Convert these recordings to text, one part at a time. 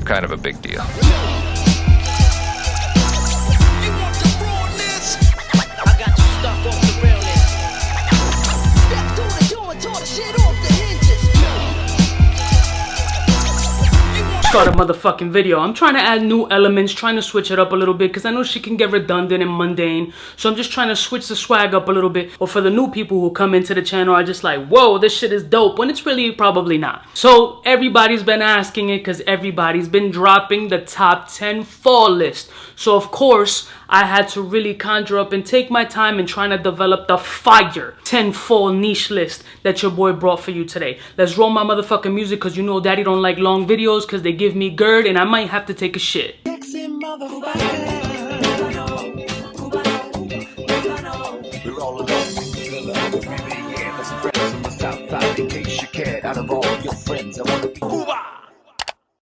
kind of a big deal. Start a motherfucking video. I'm trying to add new elements, trying to switch it up a little bit because I know shit can get redundant and mundane. So I'm just trying to switch the swag up a little bit. Or for the new people who come into the channel are just like, whoa, this shit is dope, when it's really probably not. So everybody's been asking it because everybody's been dropping the top 10 fall list. So of course I had to really conjure up and take my time in trying to develop the fire 10 fall niche list that your boy brought for you today. Let's roll my motherfucking music because you know daddy don't like long videos because they give me GERD and I might have to take a shit.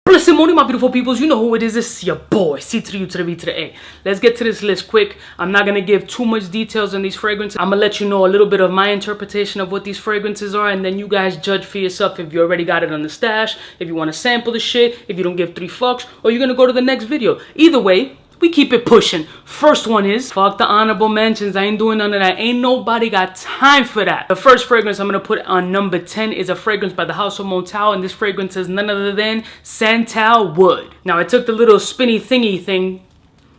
Listen, morning, my beautiful peoples. You know who it is. It's your boy, C to the U to the V to the A. Let's get to this list quick. I'm not going to give too much details on these fragrances. I'm going to let you know a little bit of my interpretation of what these fragrances are, and then you guys judge for yourself if you already got it on the stash, if you want to sample the shit, if you don't give 3 fucks, or you're going to go to the next video. Either way, we keep it pushing. First one is, fuck the honorable mentions. I ain't doing none of that. Ain't nobody got time for that. The first fragrance I'm going to put on number 10 is a fragrance by the House of MONTALE, and this fragrance is none other than SANTAL Wood. Now, I took the little spinny thingy thing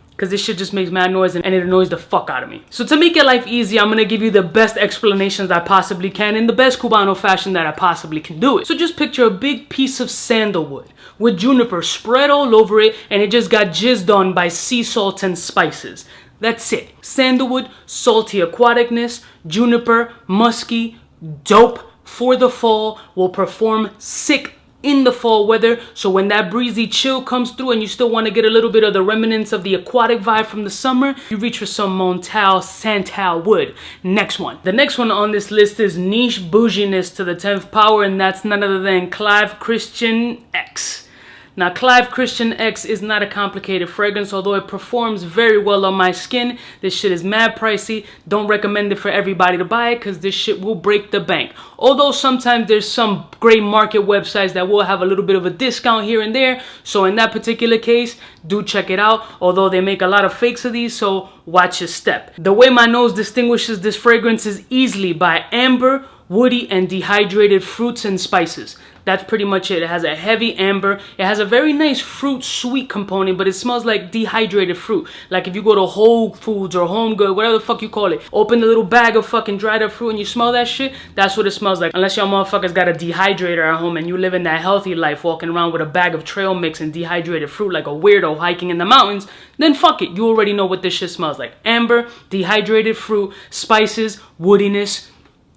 because this shit just makes mad noise and it annoys the fuck out of me. So to make your life easy, I'm gonna give you the best explanations I possibly can in the best Cubano fashion that I possibly can do it. So just picture a big piece of sandalwood with juniper spread all over it, and it just got jizzed on by sea salt and spices. That's it. Sandalwood, salty aquaticness, juniper, musky, dope for the fall, will perform sick in the fall weather. So when that breezy chill comes through and you still want to get a little bit of the remnants of the aquatic vibe from the summer, you reach for some MONTALE SANTAL Wood. Next one. The next one on this list is niche bouginess to the 10th power, and that's none other than CLIVE Christian X. Now, CLIVE Christian X is not a complicated fragrance, although it performs very well on my skin. This shit is mad pricey. Don't recommend it for everybody to buy it because this shit will break the bank. Although sometimes there's some great market websites that will have a little bit of a discount here and there. So in that particular case, do check it out. Although they make a lot of fakes of these, so watch your step. The way my nose distinguishes this fragrance is easily by amber, woody, and dehydrated fruits and spices. That's pretty much it. It has a heavy amber. It has a very nice fruit sweet component, but it smells like dehydrated fruit. Like if you go to Whole Foods or Home Good, whatever the fuck you call it, open the little bag of fucking dried up fruit and you smell that shit, that's what it smells like. Unless y'all motherfuckers got a dehydrator at home and you live in that healthy life walking around with a bag of trail mix and dehydrated fruit like a weirdo hiking in the mountains, then fuck it. You already know what this shit smells like. Amber, dehydrated fruit, spices, woodiness.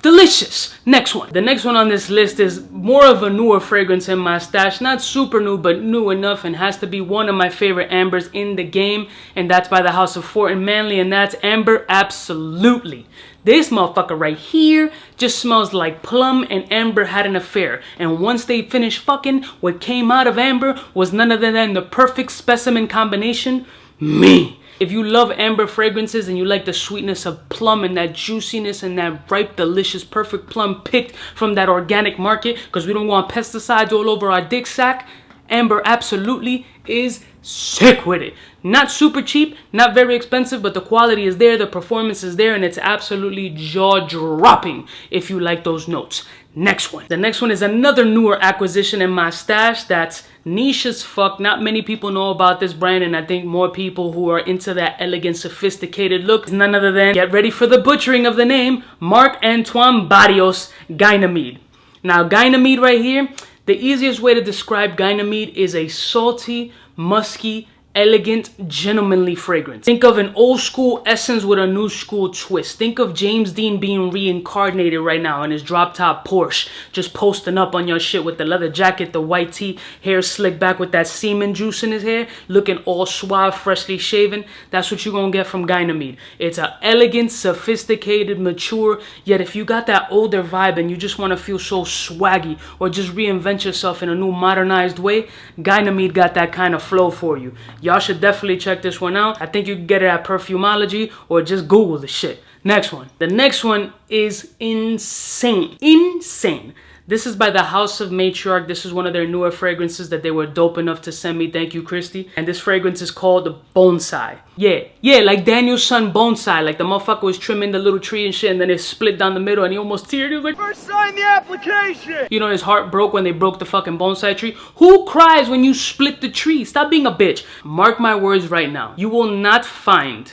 Delicious. Next one. The next one on this list is more of a newer fragrance in my stash. Not super new, but new enough, and has to be one of my favorite ambers in the game. And that's by the House of Fort and Manly, and that's Amber Absolutely. This motherfucker right here just smells like Plum and Amber had an affair. And once they finished fucking, what came out of Amber was none other than the perfect specimen combination. Me. If you love amber fragrances and you like the sweetness of plum and that juiciness and that ripe, delicious, perfect plum picked from that organic market, because we don't want pesticides all over our dick sack, Amber Absolutely is sick with it. Not super cheap, not very expensive, but the quality is there, the performance is there, and it's absolutely jaw-dropping if you like those notes. Next one. The next one is another newer acquisition in my stash that's niche as fuck. Not many people know about this brand, and I think more people who are into that elegant, sophisticated look is none other than, get ready for the butchering of the name, MARC-ANTOINE BARRIOS GANYMEDE. Now, GANYMEDE right here, the easiest way to describe GANYMEDE is a salty, musky, elegant, gentlemanly fragrance. Think of an old school essence with a new school twist. Think of James Dean being reincarnated right now in his drop top Porsche, just posting up on your shit with the leather jacket, the white tee, hair slicked back with that semen juice in his hair, looking all suave, freshly shaven. That's what you're gonna get from GANYMEDE. It's an elegant, sophisticated, mature, yet if you got that older vibe and you just want to feel so swaggy or just reinvent yourself in a new modernized way, GANYMEDE got that kind of flow for you. Y'all should definitely check this one out. I think you can get it at Perfumology or just Google the shit. Next one. The next one is insane. Insane. This is by the House of Matriarch. This is one of their newer fragrances that they were dope enough to send me. Thank you, Christy. And this fragrance is called Bonsai. Yeah, like Daniel's son Bonsai. Like the motherfucker was trimming the little tree and shit, and then it split down the middle, and he almost teared. He was like, "First sign the application." You know, his heart broke when they broke the fucking bonsai tree. Who cries when you split the tree? Stop being a bitch. Mark my words right now. You will not find,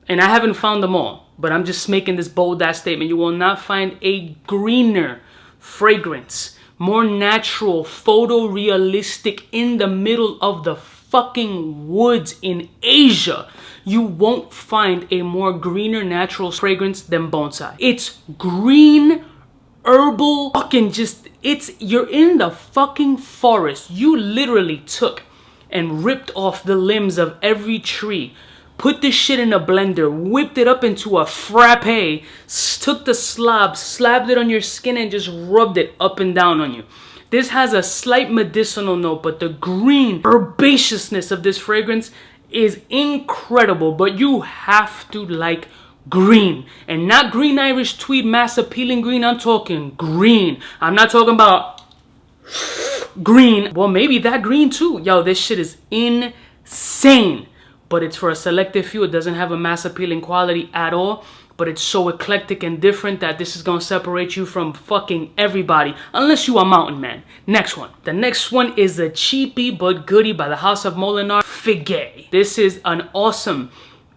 and I haven't found them all, but I'm just making this bold ass statement. You will not find a greener fragrance, more natural, photorealistic, in the middle of the fucking woods in Asia. You won't find a more greener natural fragrance than Bonsai. It's green, herbal, fucking just, you're in the fucking forest. You literally took and ripped off the limbs of every tree, put this shit in a blender, whipped it up into a frappe, took the slob, slapped it on your skin, and just rubbed it up and down on you. This has a slight medicinal note, but the green herbaceousness of this fragrance is incredible. But you have to like green, and not green Irish tweed mass appealing green. I'm talking green. I'm not talking about green. Well, maybe that green too. Yo, this shit is insane. But it's for a selective few. It doesn't have a mass appealing quality at all. But it's so eclectic and different that this is going to separate you from fucking everybody. Unless you are Mountain Man. Next one. The next one is a cheapie but goodie by the House of MOLINARD, FIGUE. This is an awesome,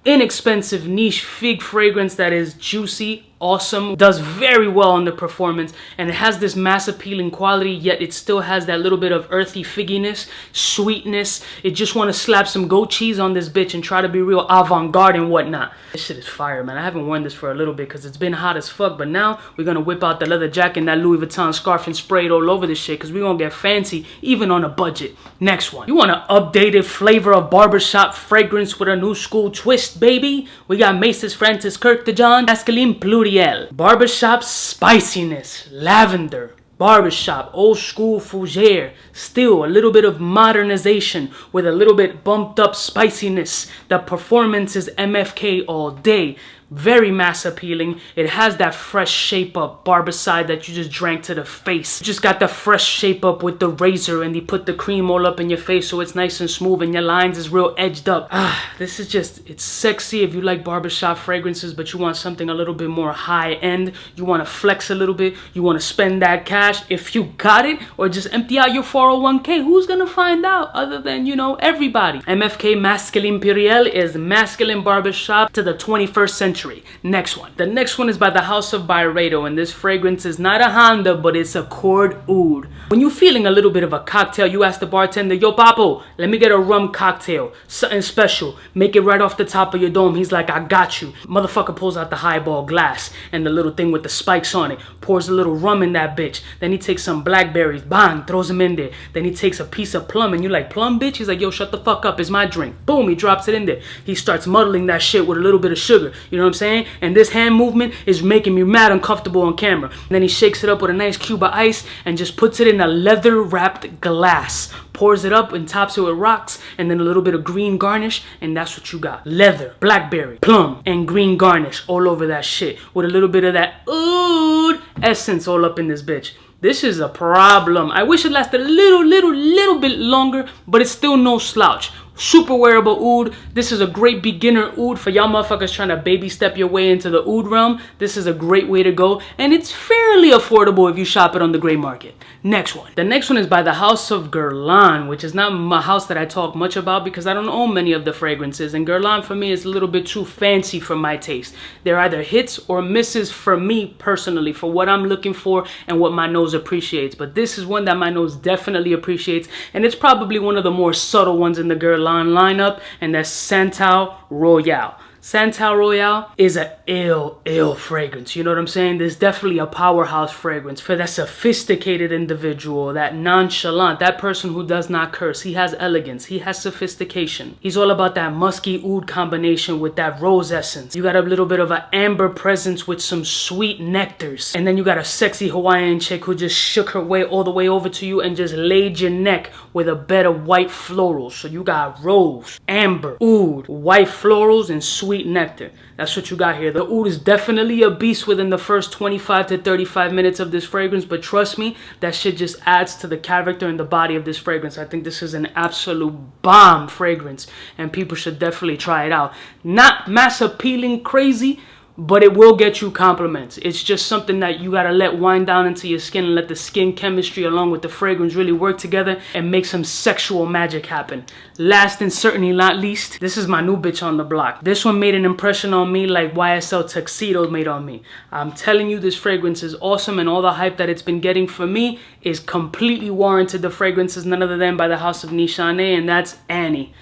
inexpensive niche fig fragrance that is juicy, awesome, does very well on the performance, and it has this mass appealing quality, yet it still has that little bit of earthy figginess, sweetness. It just want to slap some goat cheese on this bitch and try to be real avant-garde and whatnot. This shit is fire, man. I haven't worn this for a little bit because it's been hot as fuck, but now we're gonna whip out the leather jacket and that Louis Vuitton scarf and spray it all over this shit because we're gonna get fancy even on a budget. Next one. You want an updated flavor of barbershop fragrance with a new school twist, baby? We got Macy's Francis Kirk de John Masculine PLURIEL. Barbershop spiciness, lavender, barbershop, old school fougere, still a little bit of modernization with a little bit bumped up spiciness. The performance is MFK all day. Very mass appealing. It has that fresh shape up barbicide that you just drank to the face. You just got the fresh shape up with the razor, and you put the cream all up in your face so it's nice and smooth and your lines is real edged up. This is just, it's sexy if you like barbershop fragrances, but you want something a little bit more high end. You want to flex a little bit. You want to spend that cash. If you got it, or just empty out your 401k, who's gonna find out other than, you know, everybody? MFK Masculine PLURIEL is masculine barbershop to the 21st century. Next one. The next one is by the House of BYREDO, and this fragrance is not a Honda, but it's a Cord Oud. When you're feeling a little bit of a cocktail, you ask the bartender, "Yo, Papo, let me get a rum cocktail, something special. Make it right off the top of your dome." He's like, "I got you." Motherfucker pulls out the highball glass and the little thing with the spikes on it, pours a little rum in that bitch. Then he takes some blackberries, bang, throws them in there. Then he takes a piece of plum, and you're like, "Plum, bitch?" He's like, "Yo, shut the fuck up, it's my drink." Boom, he drops it in there. He starts muddling that shit with a little bit of sugar. You know what I'm saying? And this hand movement is making me mad uncomfortable on camera. And then he shakes it up with a nice cube of ice and just puts it in a leather wrapped glass, pours it up and tops it with rocks, and then a little bit of green garnish, and that's what you got. Leather, blackberry, plum, and green garnish all over that shit with a little bit of that oud essence all up in this bitch. This is a problem. I wish it lasted a little bit longer, but it's still no slouch. Super wearable oud. This is a great beginner oud for y'all motherfuckers trying to baby step your way into the oud realm. This is a great way to go, and it's fairly affordable if you shop it on the gray market. Next one. The next one is by the House of GUERLAIN, which is not a house that I talk much about because I don't own many of the fragrances, and GUERLAIN for me is a little bit too fancy for my taste. They're either hits or misses for me personally, for what I'm looking for and what my nose appreciates. But this is one that my nose definitely appreciates, and it's probably one of the more subtle ones in the GUERLAIN lineup, and that's SANTAL Royale. SANTAL Royale is a ill fragrance. You know what I'm saying? There's definitely a powerhouse fragrance for that sophisticated individual, that nonchalant, that person who does not curse. He has elegance. He has sophistication. He's all about that musky oud combination with that rose essence. You got a little bit of an amber presence with some sweet nectars. And then you got a sexy Hawaiian chick who just shook her way all the way over to you and just laid your neck with a bed of white florals. So you got rose, amber, oud, white florals, and sweet sweet nectar. That's what you got here. The oud is definitely a beast within the first 25 to 35 minutes of this fragrance, but trust me, that shit just adds to the character and the body of this fragrance. I think this is an absolute bomb fragrance, and people should definitely try it out. Not mass appealing crazy, but it will get you compliments. It's just something that you gotta let wind down into your skin and let the skin chemistry along with the fragrance really work together and make some sexual magic happen. Last and certainly not least, this is my new bitch on the block. This one made an impression on me like YSL Tuxedo made on me. I'm telling you, this fragrance is awesome, and all the hype that it's been getting for me is completely warranted. The fragrance is none other than by the house of NISHANE, and that's Annie.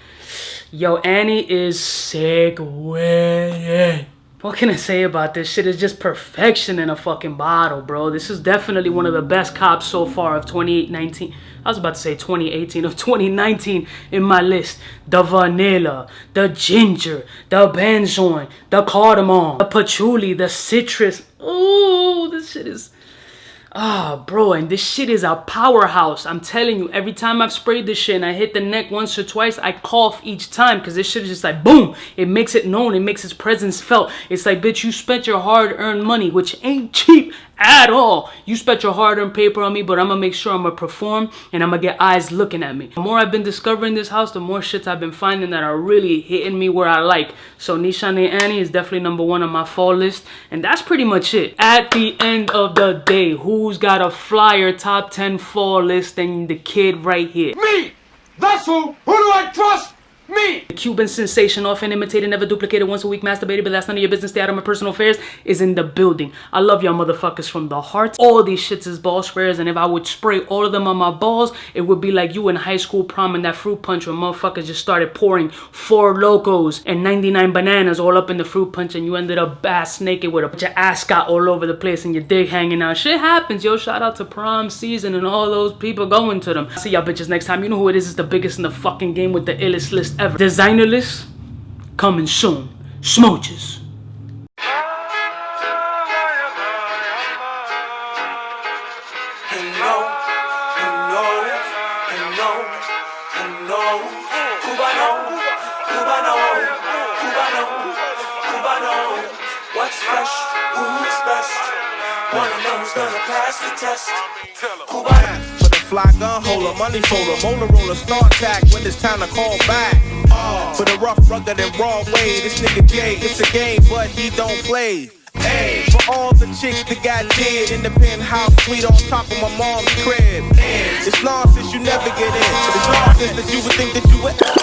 Yo, Annie is sick with it. What can I say about this shit? It's just perfection in a fucking bottle, bro. This is definitely one of the best cops so far of 2019. I was about to say 2018, of 2019 in my list. The vanilla, the ginger, the benzoin, the cardamom, the patchouli, the citrus. Oh, this shit is... Ah, bro, and this shit is a powerhouse. I'm telling you, every time I've sprayed this shit and I hit the neck once or twice, I cough each time because this shit is just like, boom. It makes it known. It makes its presence felt. It's like, bitch, you spent your hard-earned money, which ain't cheap at all. You spent your hard-earned paper on me, but I'm going to make sure I'm going to perform and I'm going to get eyes looking at me. The more I've been discovering this house, the more shits I've been finding that are really hitting me where I like. So NISHANE Annie is definitely #1 on my fall list. And that's pretty much it. At the end of the day, who's got a flyer top 10 fall list than the kid right here? Me! That's who! Who do I trust? Me! The Cuban sensation, often imitated, never duplicated, once a week masturbated, but that's none of your business, stay out of my personal affairs, is in the building. I love y'all motherfuckers from the heart. All these shits is ball sprayers, and if I would spray all of them on my balls, it would be like you in high school prom and that fruit punch when motherfuckers just started pouring 4 Locos and 99 bananas all up in the fruit punch, and you ended up ass naked with a bunch of ascot all over the place and your dick hanging out. Shit happens, yo. Shout out to prom season and all those people going to them. See y'all bitches next time. You know who it is. It's the biggest in the fucking game with the illest list ever. Designer list coming soon. Smooches. What's fresh? Who's best? One of them's gonna pass the test. For the fly gun holder, money folder, molar roller, start tag when it's time to call back. For the rough, rugged, and raw way, this nigga Jay, it's a game, but he don't play. Hey, for all the chicks that got dead in the penthouse suite on top of my mom's crib. It's nonsense, you never get in. It's nonsense that you would think that you would.